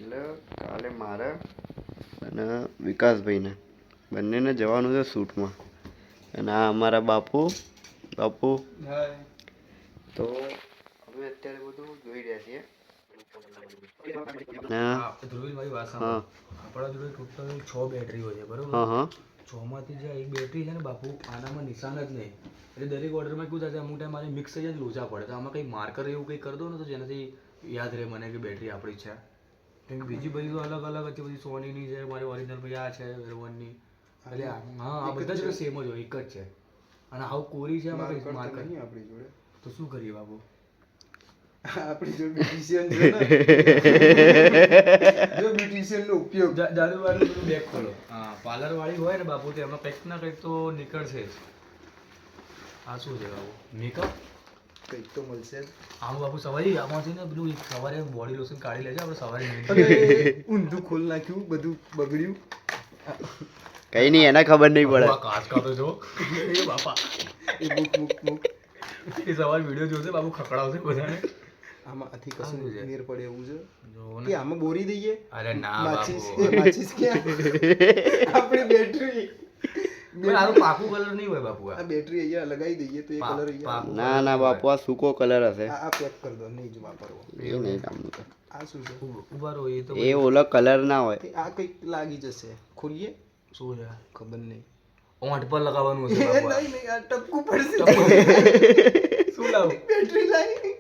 એટલે કાલે મારે અને વિકાસભાઈને બંનેને જવાનું છે શૂટમાં. અને આ અમારા બાપુ તો અમે અત્યારે બધું જોઈ રહ્યા છીએ. ધ્રુવીલભાઈ વાત સાંભળો. આપણા જોડે ટોટલ 6 બેટરીઓ છે બરોબર. 6 માંથી જે એક બેટરી છે ને બાપુ આનામાં નિશાન જ નહીં. એટલે દરેક ઓર્ડરમાં કેવું થાય અમુક ટાઈમ મારે મિક્સ થઈ જાય લોચા પડે. તો આમાં કંઈ માર્કર એવું કંઈ કરી દો ને તો જેનાથી યાદ રહે મને કે બેટરી આપણી છે. કેમ કે બીજી બધી તો અલગ અલગ હતી. બધી સોનીની છે, મારી ઓરિજિનલ ભાઈ આ છે વેરવનની. એટલે હા આ બધા જ સેમ જ હોય, એક જ છે. અને હાવ કોરી છે આમાં કંઈ માર્કર નહીં આપણી જોડે. તો શું કરીએ બાપુ? આપણી જોડે બ્યુટિશિયન છે ને. જો બ્યુટિશિયનનો ઉપયોગ દારૂ વાળું બધું બેગ ખોલો. હા પાર્લર વાળી હોય ને બાપુ તો એમાં કંઈક ના કંઈક તો નીકળશે જ. આ શું છે બાપુ? મેકઅપ કંઈક તો મળશે જ. આમ બાપુ સવારે આમાંથી ને બધું સવારે બોડી લોશન કાઢી લેજે આપણે સવારે. ઊંધું ખોલ નાખ્યું, બધું બગડ્યું. કઈ નહીં, એને ખબર નહીં પડે. કાચ કાઢો છો એ બાપા. એ મુક એ સવાર વિડીયો જોશે બાપુ, ખકડાવશે બધાને. આમાં આથી કશું મેર પડે એવું છે કે આમાં બોરી દઈએ. અરે ના માચીસ ક્યાં આપણી બેટરી આનું પાકું કલર નહીં હોય બાપુ. આ બેટરી અહીંયા લગાવી દઈએ તો એ કલર અહીંયા. ના ના બાપુ, આ સૂકો કલર હશે. આ પેક કરી દો, નહીં જ વાપરવો. એ નહીં કામનું. આ શું છે? ઉભારો એ તો એ ઓલો કલર ના હોય. આ કંઈક લાગી જશે. ખોલીએ. શું છે ખબર નહીં. ઓંઠ પર લગાવવાનું હશે બાપુ. નહીં આ ટપકું પડશે. શું લાવું? બેટરી લાવી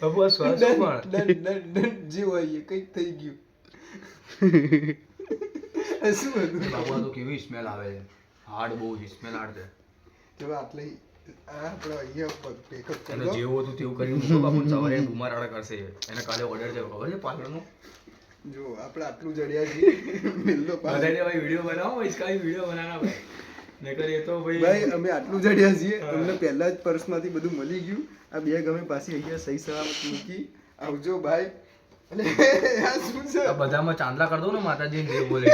બાપુ. આ શ્વાસ પણ જે હોય કંઈક થઈ ગયું. શું હતું બાપુ? આ તો કેવી સ્મેલ આવે છે. હાર્ડ બહુ જ સ્મેલ હાર્ડ છે. ચલો આટલી આપણે અહીંયા પેકઅપ કરી દો. જેવું હતું તેવું કરી મૂકો બાપુ. સવારે બુમારાડા કરશે. એને કાલે ઓર્ડર છે ખબર છે પાર્લરનો. જો આપણે આટલું જડ્યા છીએ. મિલનો બધાને ભાઈ વિડિયો બનાવો. ઇસકા વિડિયો બનાવના ભાઈ. નકર એ તો ભાઈ અમે આટલું જડ્યા છીએ. તમને પહેલા જ પર્સમાંથી બધું મળી ગયું. આ બેગ અમે પાછી અહીંયા સહી સલામત મૂકી. આવજો ભાઈ. અને આ શું છે? આ બધામાં ચાંદલા કરી દો ને માતાજીને જે બોલે.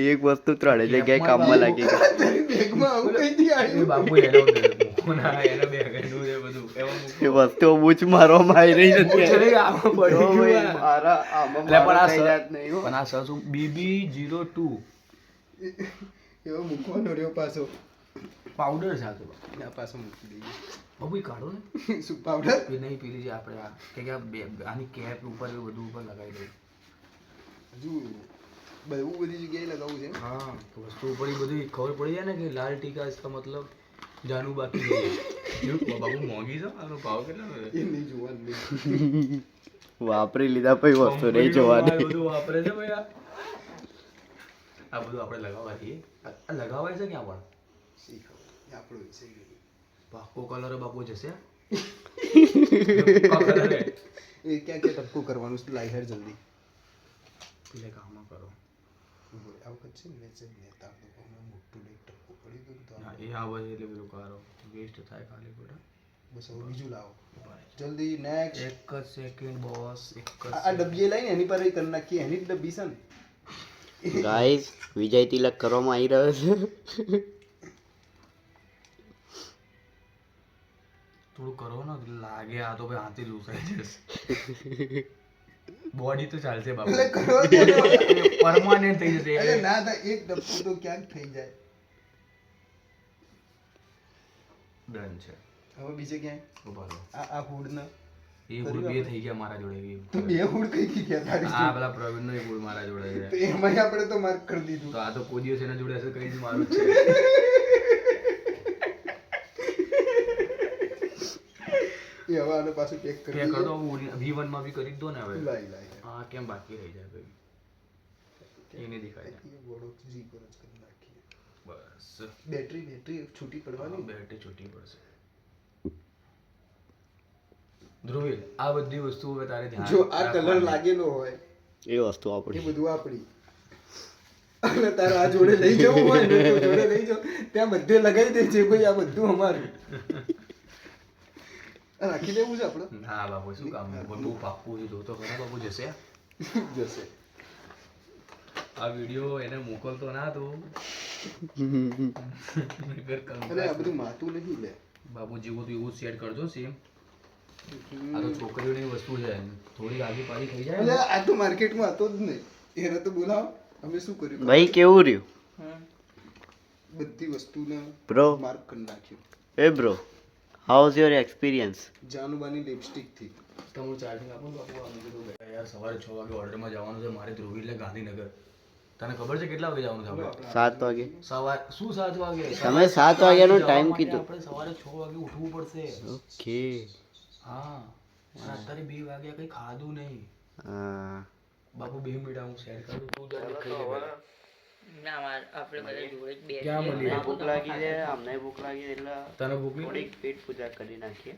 એક વસ્તુ ત્રણે જગ્યાએ કામમાં લાગી ગઈ. બેગમાં આવું કઈથી આવ્યું બાપુ? એનો ના એનો બેગ એનું છે બધું. એ વસ્તુ બૂચ મારવામાં આવી રહી છે. પણ આ સર શું BB02 એવો મૂકવાનો રહ્યો પાછો. પાવડર છે આ તો. આ પાછો મૂકી દઈએ બાપુ. કાઢો ને શું પાવડર? એ નહીં પીલી છે આપણે આ કે આની કેપ ઉપર બધું ઉપર લગાવી દઈએ. હજુ બહુ બધી જગ્યાએ લગાવવું છે. હા વસ્તુ ઉપર બધી ખબર પડી જાય ને કે લાલ ટીકા इसका मतलब જાનું બાકી નહીં. બાબુ મોંઘી છે. આનો ભાવ કેટલો છે એ નહીં જોવાનું. વાપરી લીધા પછી વસ્તુ નહીં જોવાની. બધું વાપરે છે ભાઈ. આ બધું આપણે લગાવવા છીએ. આ લગાવાય છે ક્યાં પણ શીખો આપણું શીખ. પાકો કલર બાપુ જશે. એ ક્યાં ક્યાં ટપકું કરવાનું છે? લાઈ હેર જલ્દી પેલે કામમાં કરો. આ વખત છે ને નેતા મોટું લઈ ટપકું પડી ગયું તો એ આવે એટલે બધું કરો. વેસ્ટ થાય ખાલી ખોટા. બસ હવે બીજું લાવો જલ્દી. નેક્સ્ટ. એક જ સેકન્ડ બોસ. એક જ આ ડબ્બી લઈને એની પર કરી નાખીએ. એની જ ડબ્બી છે ને ગાઈસ. વિજય તિલક કરવામાં આવી રહ્યો છે. થોડું કરો ને લાગે. આ તો ભાઈ હાથી લૂસાઈ જશે. બોડી તો ચાલશે બાપુ. પરમાનન્ટ થઈ જશે. અરે ના થાય એક ડબ્બું તો ક્યાંક થઈ જાય. ડન છે. હવે બીજે ક્યાંય ઉભા રહો. આ હુડ ને એ હુડ બે થઈ ગયા મારા જોડે. તો બે હુડ કઈ થી ગયા તારી? આ પેલા પ્રવીણ નો હુડ મારા જોડે છે. તો એમાં આપણે તો માર્ક કરી દીધું. તો આ તો કોઈ દિવસ એના જોડે હશે કઈ જ મારું છે. એ હવે આને પાછું પેક કરી દો. V1 માં બી કરી દો ને હવે. હા કેમ બાકી રહી જાય ભાઈ? એને દેખાય છે. બોડો જી પર જ કરી નાખીએ. બસ બેટરી છૂટી પડવાની. બેટરી છૂટી પડશે. ધ્રુવીલ આ બધી વસ્તુ હવે તારે ધ્યાન. જો આ કલર લાગેલો હોય એ વસ્તુ આપણી. એ બધું આપણી. અને તારે આ જોડે લઈ જવું હોય ને તો જોડે લઈ જાવ. ત્યાં બધે લગાવી દે છે ભાઈ. આ બધું અમારું. રાખી દેવું છે આપણે. ના બાપુ શું કામ? બહુ પાક્કું છે. જોતો ખરા બાપુ જશે. જશે. આ વિડિયો એને મોકલતો ના તો. અરે આ બધું માતું નહીં લે. બાપુ જેવું તો એવું સેટ કરજો સેમ. આ તો છોકરીઓની વસ્તુ છે, થોડી આગી પાછી થઈ જાય ને. આ તો માર્કેટમાં હતો જ નહીં, એને તો બોલાવો. અમે શું કર્યું ભાઈ કેવું રહ્યું બધી વસ્તુને બ્રો? માર્ક કરી નાખ્યું. એ bro, how was your experience? જાનુબાની લિપસ્ટિક થી તમે ચાર્જિંગ આપો બાપુ. આમ કીધું યાર સવારે 6 વાગે ઓર્ડરમાં જવાનું છે મારે ધ્રુવી એટલે ગાંધીનગર. તને ખબર છે કેટલા વાગે જવાનું છે આપણે? 7 વાગે. સવાર શું 7 વાગે? તમે 7 વાગ્યાનો ટાઈમ કીધું. આપણે સવારે 6 વાગે ઉઠવું પડશે. ઓકે. હા, અને અત્યારે 2 વાગ્યા કઈ ખાધું નહીં. હા. બાપુ 2 મિનિટ હું સેટ કરું તું જા ખાઈ લે. ના માર આપણે બધા જોડે જ બે ક્યાં મળીએ? ભૂખ લાગી છે, અમને ભૂખ લાગી એટલે તને ભૂખ નહીં? થોડીક પેટ પૂજા કરી નાખીએ.